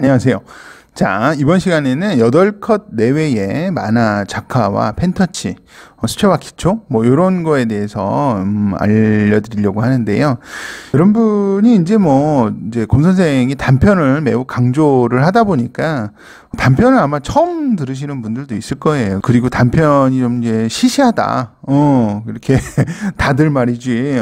안녕하세요. 자, 이번 시간에는 8컷 내외의 만화 작화와 펜터치, 수채화 기초, 요런 거에 대해서 알려드리려고 하는데요. 여러분이 이제 곰 선생이 단편을 매우 강조를 하다 보니까 단편을 아마 처음 들으시는 분들도 있을 거예요. 그리고 단편이 좀 이제 시시하다. 이렇게 다들 말이지,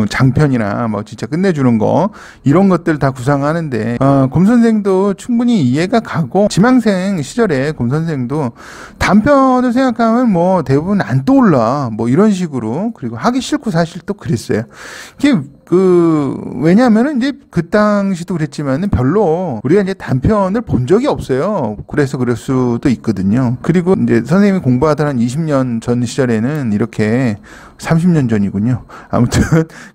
장편이나 진짜 끝내주는 거, 이런 것들 다 구상하는데, 곰 선생도 충분히 이해가 가고, 지망생 시절에 곰 선생도 단편을 생각하면 대부분 안 떠올라. 이런 식으로. 그리고 하기 싫고 사실 또 그랬어요. 왜냐면은 이제 그 당시도 그랬지만은 별로 우리가 이제 단편을 본 적이 없어요. 그래서 그럴 수도 있거든요. 그리고 이제 선생님이 공부하던 한 20년 전 시절에는 이렇게 30년 전이군요. 아무튼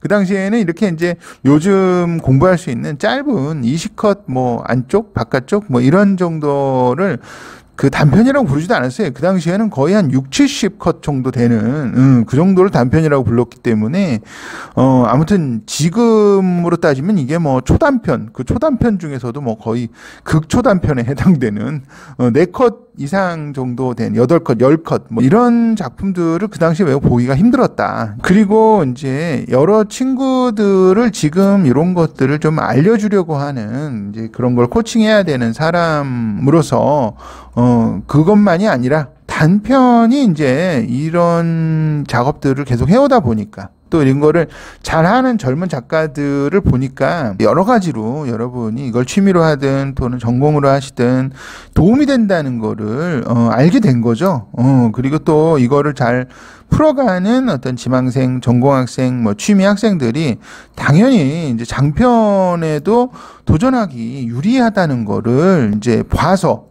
그 당시에는 이렇게 이제 요즘 공부할 수 있는 짧은 20컷 안쪽, 바깥쪽 이런 정도를 그 단편이라고 부르지도 않았어요. 그 당시에는 거의 한 6, 70컷 정도 되는 그 정도를 단편이라고 불렀기 때문에 아무튼 지금으로 따지면 이게 초단편, 그 초단편 중에서도 거의 극초단편에 해당되는 4컷 이상 정도 된 8컷, 10컷 이런 작품들을 그 당시에 외우 보기가 힘들었다. 그리고 이제 여러 친구들을 지금 이런 것들을 좀 알려주려고 하는 이제 그런 걸 코칭해야 되는 사람으로서 그것만이 아니라 단편이 이제 이런 작업들을 계속 해오다 보니까 또 이런 거를 잘하는 젊은 작가들을 보니까 여러 가지로 여러분이 이걸 취미로 하든 또는 전공으로 하시든 도움이 된다는 거를 알게 된 거죠. 그리고 또 이거를 잘 풀어가는 어떤 지망생, 전공학생, 취미 학생들이 당연히 이제 장편에도 도전하기 유리하다는 거를 이제 봐서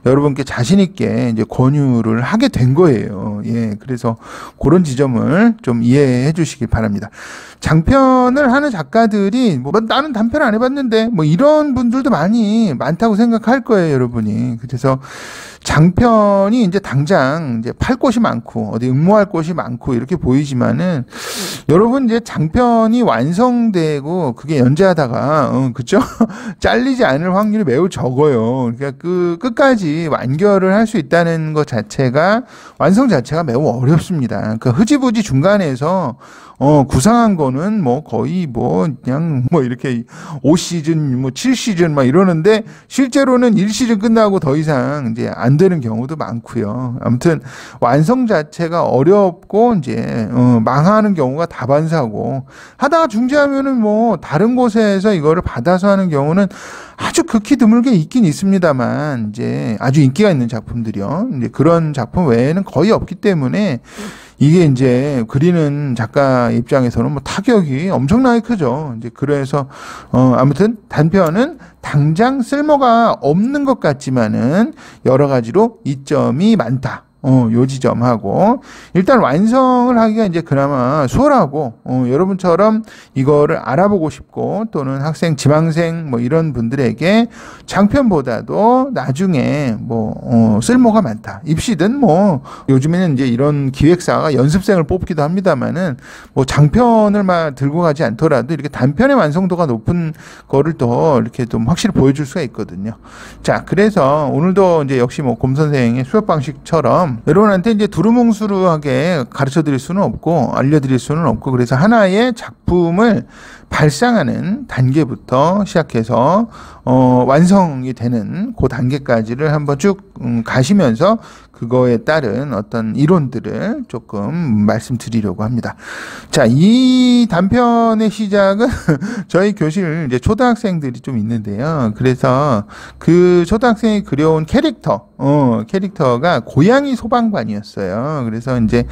여러분께 자신있게 이제 권유를 하게 된 거예요. 예. 그래서 그런 지점을 좀 이해해 주시길 바랍니다. 장편을 하는 작가들이 나는 단편 안 해봤는데 이런 분들도 많다고 생각할 거예요, 여러분이. 그래서 장편이 이제 당장 이제 팔 곳이 많고 어디 응모할 곳이 많고 이렇게 보이지만은 여러분 이제 장편이 완성되고 그게 연재하다가 그죠? 잘리지 않을 확률이 매우 적어요. 그러니까 끝까지 완결을 할 수 있다는 것 자체가 완성 자체가 매우 어렵습니다. 그 흐지부지 중간에서 구상한 거는 거의 그냥 이렇게 5시즌 7시즌 이러는데 실제로는 1시즌 끝나고 더 이상 이제 안 되는 경우도 많고요. 아무튼 완성 자체가 어렵고 이제 망하는 경우가 다반사고 하다가 중지하면은 다른 곳에서 이거를 받아서 하는 경우는 아주 극히 드물게 있긴 있습니다만 이제 아주 인기가 있는 작품들이요. 이제 그런 작품 외에는 거의 없기 때문에 이게 이제 그리는 작가 입장에서는 타격이 엄청나게 크죠. 이제 그래서 아무튼 단편은 당장 쓸모가 없는 것 같지만은 여러 가지로 이점이 많다. 요 지점하고 일단 완성을 하기가 이제 그나마 수월하고 여러분처럼 이거를 알아보고 싶고 또는 학생, 지망생 이런 분들에게 장편보다도 나중에 쓸모가 많다. 입시든 요즘에는 이제 이런 기획사가 연습생을 뽑기도 합니다만은 장편을 들고 가지 않더라도 이렇게 단편의 완성도가 높은 거를 더 이렇게 좀 확실히 보여줄 수가 있거든요. 자, 그래서 오늘도 이제 역시 곰 선생의 수업 방식처럼 여러분한테 이제 두루뭉술하게 가르쳐 드릴 수는 없고 알려드릴 수는 없고 그래서 하나의 작품을 발상하는 단계부터 시작해서 완성이 되는 그 단계까지를 한번 쭉 가시면서 그거에 따른 어떤 이론들을 조금 말씀드리려고 합니다. 자, 이 단편의 시작은 저희 교실 이제 초등학생들이 좀 있는데요. 그래서 그 초등학생이 그려온 캐릭터가 고양이 소방관이었어요. 그래서 이제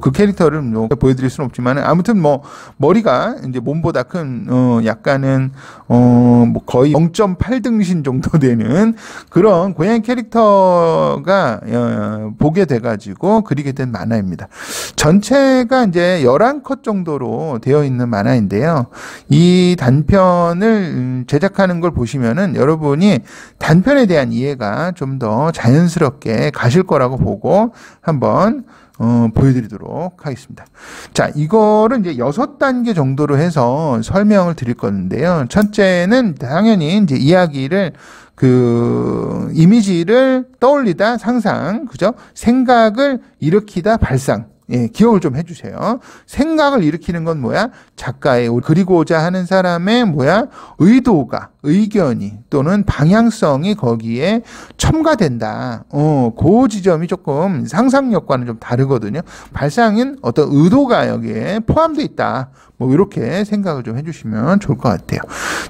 그 캐릭터를 보여드릴 수는 없지만 아무튼 머리가 이제 몸보다 큰 약간은 거의 0.8등신 정도 되는 그런 고양이 캐릭터가 보게 돼가지고 그리게 된 만화입니다. 전체가 이제 11컷 정도로 되어 있는 만화인데요. 이 단편을 제작하는 걸 보시면은 여러분이 단편에 대한 이해가 좀 더 자연스럽게 가실 거라고 보고 한번 보여드리도록 하겠습니다. 자, 이거를 이제 6단계 정도로 해서 설명을 드릴 건데요. 첫째는 당연히 이제 이야기를 이미지를 떠올리다 상상, 그죠? 생각을 일으키다 발상. 예, 기억을 좀 해주세요. 생각을 일으키는 건 뭐야? 작가의 그리고자 하는 사람의 의도가, 의견이 또는 방향성이 거기에 첨가된다. 그 지점이 조금 상상력과는 좀 다르거든요. 발상은 어떤 의도가 여기에 포함되어 있다. 이렇게 생각을 좀 해주시면 좋을 것 같아요.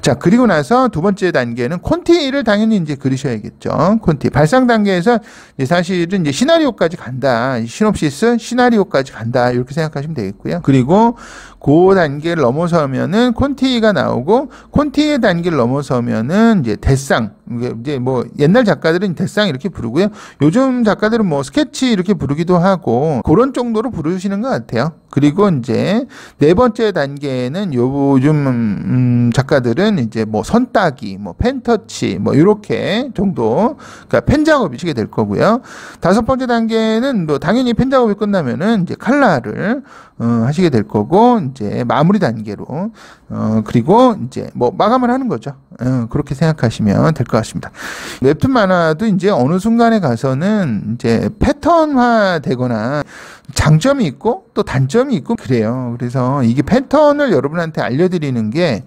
자, 그리고 나서 두 번째 단계는 콘티를 당연히 이제 그리셔야겠죠. 콘티. 발상 단계에서 사실은 이제 시나리오까지 간다. 시놉시스, 시나리오까지 간다. 이렇게 생각하시면 되겠고요. 그리고 그 단계를 넘어서면은 콘티가 나오고, 콘티의 단계를 넘어서면은 이제 데상. 이제 옛날 작가들은 데상 이렇게 부르고요. 요즘 작가들은 스케치 이렇게 부르기도 하고, 그런 정도로 부르시는 것 같아요. 그리고 이제 네 번째 단계는 요즘 작가들은 이제 선따기, 펜터치, 이렇게 정도, 그러니까 펜 작업이시게 될 거고요. 다섯 번째 단계는 당연히 펜 작업이 끝나면은 이제 칼라를 하시게 될 거고, 이제 마무리 단계로, 그리고 이제 마감을 하는 거죠. 그렇게 생각하시면 될 것 같습니다. 웹툰 만화도 이제 어느 순간에 가서는 이제 패턴화 되거나 장점이 있고 또 단점이 있고 그래요. 그래서 이게 패턴을 여러분한테 알려드리는 게,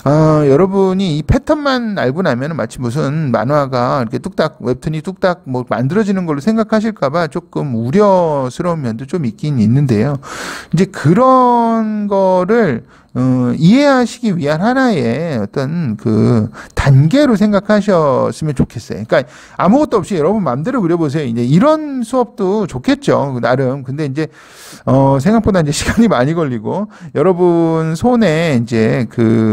여러분이 이 패턴만 알고 나면 마치 무슨 만화가 이렇게 뚝딱, 웹툰이 뚝딱 만들어지는 걸로 생각하실까봐 조금 우려스러운 면도 좀 있긴 있는데요. 이제 그런 거를 이해하시기 위한 하나의 어떤 단계로 생각하셨으면 좋겠어요. 그러니까 아무것도 없이 여러분 마음대로 그려보세요. 이제 이런 수업도 좋겠죠. 나름. 근데 이제, 생각보다 이제 시간이 많이 걸리고, 여러분 손에 이제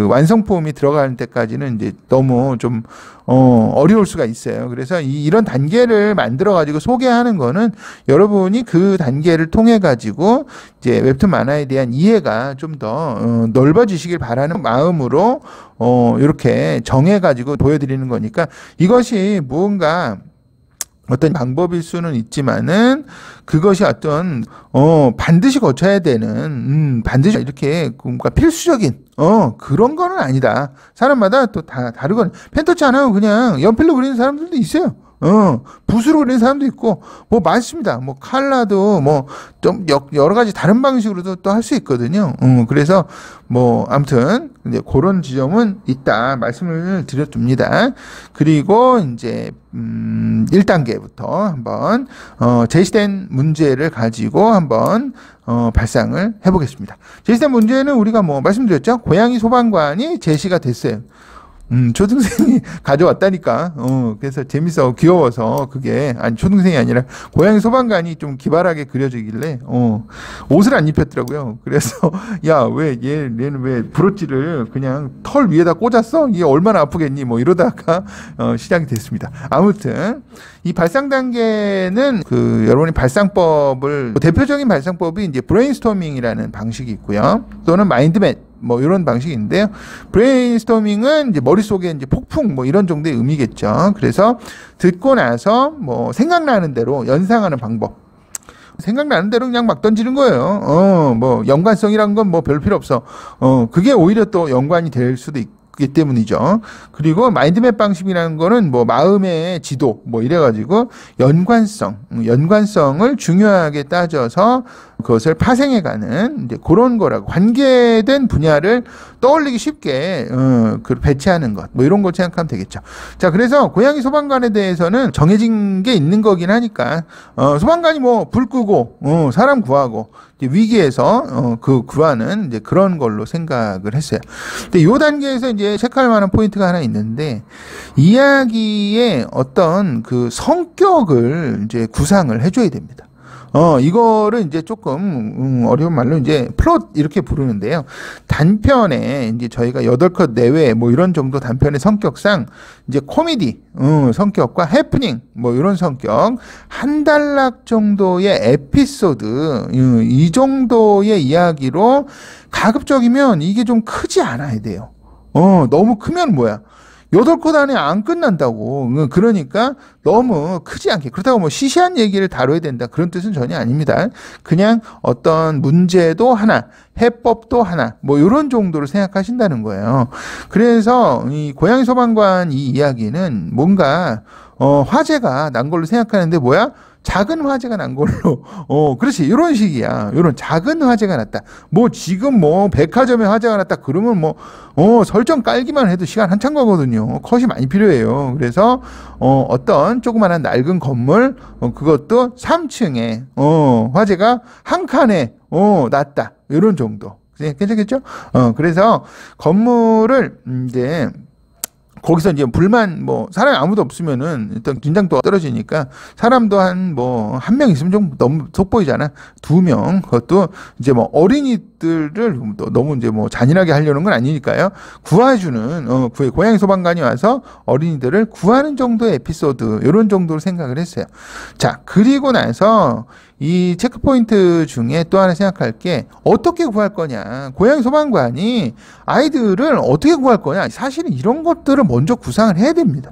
완성품이 들어갈 때까지는 이제 너무 좀, 어려울 수가 있어요. 그래서 이런 단계를 만들어가지고 소개하는 거는 여러분이 그 단계를 통해가지고 이제 웹툰 만화에 대한 이해가 좀 더 넓어지시길 바라는 마음으로 이렇게 정해가지고 보여드리는 거니까, 이것이 무언가 어떤 방법일 수는 있지만은 그것이 어떤 반드시 거쳐야 되는 반드시 이렇게 뭔가 필수적인 그런 거는 아니다. 사람마다 또 다 다르거든요. 펜터치 안 하고 그냥 연필로 그리는 사람들도 있어요. 붓으로 그리는 사람도 있고, 많습니다. 칼라도, 좀 여러 가지 다른 방식으로도 또 할 수 있거든요. 그래서, 아무튼, 이제 그런 지점은 있다. 말씀을 드려둡니다. 그리고, 이제, 1단계부터 한번, 제시된 문제를 가지고 한번, 발상을 해보겠습니다. 제시된 문제는 우리가 말씀드렸죠? 고양이 소방관이 제시가 됐어요. 초등생이 가져왔다니까. 그래서 재밌어, 귀여워서 그게, 초등생이 아니라 고양이 소방관이 좀 기발하게 그려지길래, 옷을 안 입혔더라고요. 그래서, 야, 얘는 왜 브로치를 그냥 털 위에다 꽂았어? 이게 얼마나 아프겠니? 이러다가, 시작이 됐습니다. 아무튼, 이 발상 단계는 여러분이 발상법을, 대표적인 발상법이 이제 브레인스토밍이라는 방식이 있고요. 또는 마인드맵. 이런 방식인데요. 브레인스토밍은 이제 머릿속에 이제 폭풍 이런 정도의 의미겠죠. 그래서 듣고 나서 생각나는 대로 연상하는 방법. 생각나는 대로 그냥 막 던지는 거예요. 연관성이란 건 별 필요 없어. 그게 오히려 또 연관이 될 수도 있기 때문이죠. 그리고 마인드맵 방식이라는 거는 마음의 지도 이래가지고 연관성을 중요하게 따져서 그것을 파생해가는 이제 그런 거라고, 관계된 분야를 떠올리기 쉽게 배치하는 것, 이런 걸 생각하면 되겠죠. 자, 그래서 고양이 소방관에 대해서는 정해진 게 있는 거긴 하니까, 소방관이 불 끄고 사람 구하고 위기에서 구하는 이제 그런 걸로 생각을 했어요. 근데 이 단계에서 이제 체크할 만한 포인트가 하나 있는데, 이야기의 어떤 성격을 이제 구상을 해줘야 됩니다. 이거를 이제 조금, 어려운 말로 이제 플롯 이렇게 부르는데요. 단편에 이제 저희가 8컷 내외 이런 정도 단편의 성격상 이제 코미디, 성격과 해프닝, 이런 성격, 한 단락 정도의 에피소드, 이 정도의 이야기로 가급적이면 이게 좀 크지 않아야 돼요. 너무 크면 8컷 안에 안 끝난다고. 그러니까 너무 크지 않게. 그렇다고 뭐 시시한 얘기를 다뤄야 된다. 그런 뜻은 전혀 아닙니다. 그냥 어떤 문제도 하나, 해법도 하나, 뭐 이런 정도로 생각하신다는 거예요. 그래서 이 고양이 소방관 이 이야기는 뭔가 화재가 난 걸로 생각하는데 뭐야? 작은 화재가 난 걸로, 그렇지. 이런 식이야. 이런 작은 화재가 났다. 뭐, 지금 뭐, 백화점에 화재가 났다. 그러면 뭐, 설정 깔기만 해도 시간 한참 가거든요. 컷이 많이 필요해요. 그래서, 어떤 조그만한 낡은 건물, 그것도 3층에, 화재가 한 칸에, 났다. 이런 정도. 괜찮겠죠? 그래서 건물을, 이제, 거기서 이제 불만, 뭐, 사람이 아무도 없으면은 일단 긴장도가 떨어지니까 사람도 한 명 있으면 좀 너무 속보이잖아. 2명. 그것도 이제 뭐 어린이들을 너무 이제 뭐 잔인하게 하려는 건 아니니까요. 구해주는, 고양이 소방관이 와서 어린이들을 구하는 정도의 에피소드, 이런 정도로 생각을 했어요. 자, 그리고 나서 이 체크포인트 중에 또 하나 생각할 게 어떻게 구할 거냐. 고양이 소방관이 아이들을 어떻게 구할 거냐. 사실은 이런 것들을 먼저 구상을 해야 됩니다.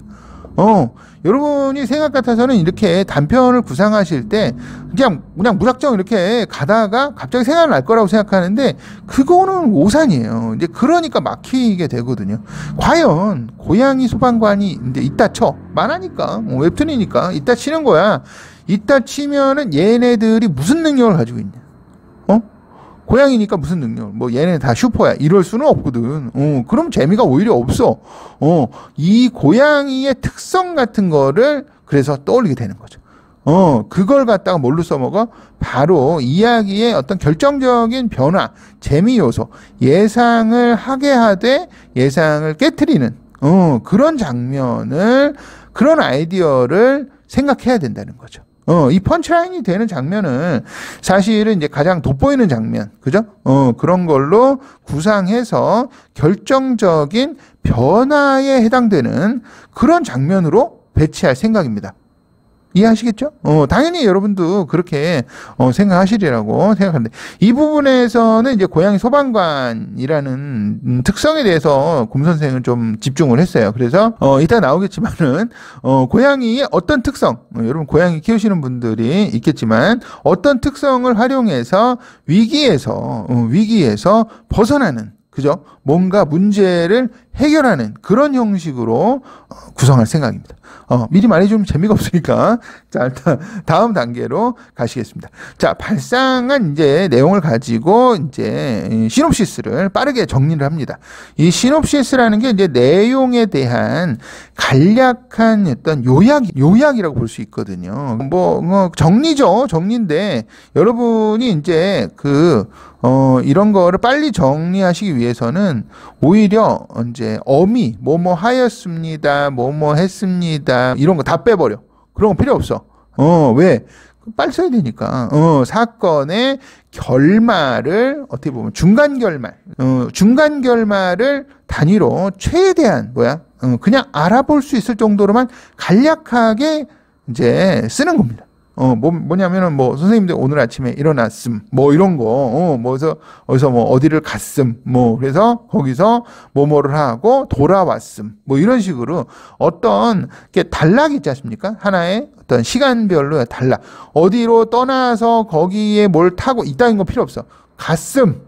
여러분이 생각 같아서는 이렇게 단편을 구상하실 때 그냥 무작정 이렇게 가다가 갑자기 생각날 거라고 생각하는데 그거는 오산이에요. 이제 그러니까 막히게 되거든요. 과연 고양이 소방관이 이제 이따 쳐. 만화니까. 웹툰이니까. 이따 치는 거야. 이따 치면은 얘네들이 무슨 능력을 가지고 있냐? 고양이니까 무슨 능력? 뭐 얘네 다 슈퍼야. 이럴 수는 없거든. 그럼 재미가 오히려 없어. 이 고양이의 특성 같은 거를 그래서 떠올리게 되는 거죠. 그걸 갖다가 뭘로 써먹어? 바로 이야기의 어떤 결정적인 변화, 재미 요소, 예상을 하게 하되 예상을 깨트리는 그런 장면을, 그런 아이디어를 생각해야 된다는 거죠. 이 펀치라인이 되는 장면은 사실은 이제 가장 돋보이는 장면, 그죠? 그런 걸로 구상해서 결정적인 변화에 해당되는 그런 장면으로 배치할 생각입니다. 이해하시겠죠? 당연히 여러분도 그렇게 생각하시리라고 생각하는데, 이 부분에서는 이제 고양이 소방관이라는 특성에 대해서 곰 선생은 좀 집중을 했어요. 그래서 이따 나오겠지만은 고양이의 어떤 특성, 여러분 고양이 키우시는 분들이 있겠지만 어떤 특성을 활용해서 위기에서 벗어나는, 그죠? 뭔가 문제를 해결하는 그런 형식으로 구성할 생각입니다. 미리 말해주면 재미가 없으니까. 자, 일단 다음 단계로 가시겠습니다. 자, 발상한 이제 내용을 가지고 이제 시놉시스를 빠르게 정리를 합니다. 이 시놉시스라는 게 이제 내용에 대한 간략한 어떤 요약이라고 볼 수 있거든요. 정리죠. 정리인데 여러분이 이제 이런 거를 빨리 정리하시기 위해서는 오히려 이제 어미, 뭐뭐 하였습니다, 뭐뭐 했습니다, 이런 거 다 빼버려. 그런 거 필요 없어. 왜? 빨리 써야 되니까. 사건의 결말을 어떻게 보면 중간 결말을 단위로 최대한 그냥 알아볼 수 있을 정도로만 간략하게 이제 쓰는 겁니다. 뭐냐면은 선생님들 오늘 아침에 일어났음, 이런 거, 어디서 어디를 갔음, 그래서 거기서 뭐를 하고 돌아왔음, 이런 식으로 어떤 게 단락이 있지 않습니까? 하나의 어떤 시간별로 단락. 어디로 떠나서 거기에 뭘 타고 이따인 거 필요 없어. 갔음,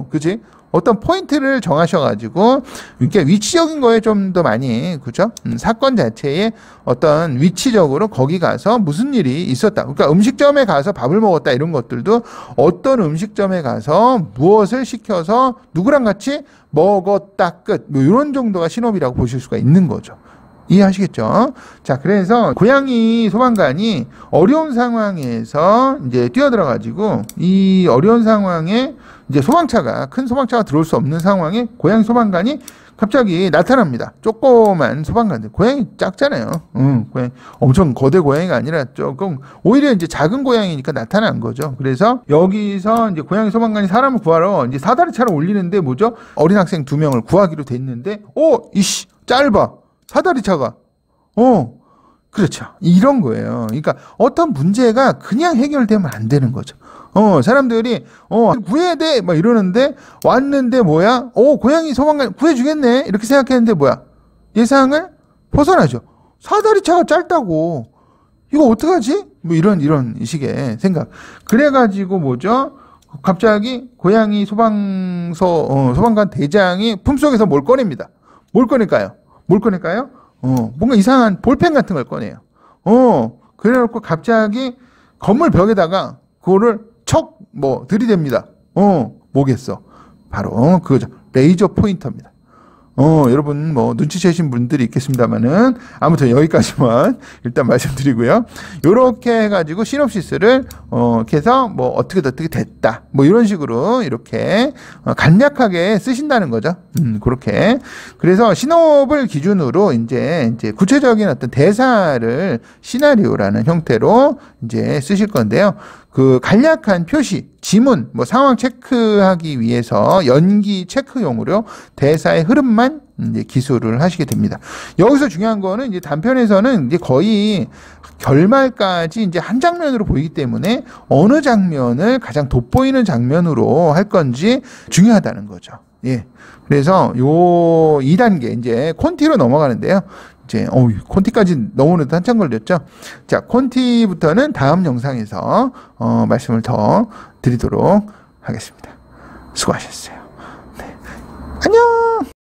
그치? 어떤 포인트를 정하셔가지고 이렇게 위치적인 거에 좀 더 많이, 그죠? 사건 자체에 어떤 위치적으로 거기 가서 무슨 일이 있었다. 그러니까 음식점에 가서 밥을 먹었다, 이런 것들도 어떤 음식점에 가서 무엇을 시켜서 누구랑 같이 먹었다, 끝. 이런 정도가 신업이라고 보실 수가 있는 거죠. 이해하시겠죠? 자, 그래서 고양이 소방관이 어려운 상황에서 이제 뛰어들어가지고 이 어려운 상황에 이제 큰 소방차가 들어올 수 없는 상황에 고양이 소방관이 갑자기 나타납니다. 조그만 소방관들. 고양이 작잖아요. 고양이 엄청 거대 고양이가 아니라 조금 오히려 이제 작은 고양이니까 나타난 거죠. 그래서 여기서 이제 고양이 소방관이 사람을 구하러 이제 사다리차를 올리는데 어린 학생 2명을 구하기로 됐는데, 짧아. 사다리차가. 그렇죠. 이런 거예요. 그러니까 어떤 문제가 그냥 해결되면 안 되는 거죠. 사람들이, 구해야 돼! 이러는데, 왔는데 고양이 소방관 구해주겠네? 이렇게 생각했는데 예상을 벗어나죠. 사다리차가 짧다고. 이거 어떡하지? 뭐 이런 식의 생각. 그래가지고 뭐죠? 갑자기 고양이 소방관 대장이 품속에서 뭘 꺼냅니다. 뭘 꺼낼까요? 뭔가 이상한 볼펜 같은 걸 꺼내요. 그래놓고 갑자기 건물 벽에다가 그거를 들이댑니다. 뭐겠어? 바로 그거죠. 레이저 포인터입니다. 여러분 눈치채신 분들이 있겠습니다만은 아무튼 여기까지만 일단 말씀드리고요. 요렇게 해가지고 시놉시스를 이렇게 해서 어떻게 됐다. 이런 식으로 이렇게 간략하게 쓰신다는 거죠. 그렇게. 그래서 시놉을 기준으로 이제 구체적인 어떤 대사를 시나리오라는 형태로 이제 쓰실 건데요. 그 간략한 표시, 지문, 상황 체크하기 위해서 연기 체크용으로 대사의 흐름만 이제 기술을 하시게 됩니다. 여기서 중요한 거는 이제 단편에서는 이제 거의 결말까지 이제 한 장면으로 보이기 때문에 어느 장면을 가장 돋보이는 장면으로 할 건지 중요하다는 거죠. 예. 그래서 요 2단계 이제 콘티로 넘어가는데요. 이제 콘티까지 넘어오는데 한참 걸렸죠. 자, 콘티부터는 다음 영상에서 말씀을 더 드리도록 하겠습니다. 수고하셨어요. 네. 안녕.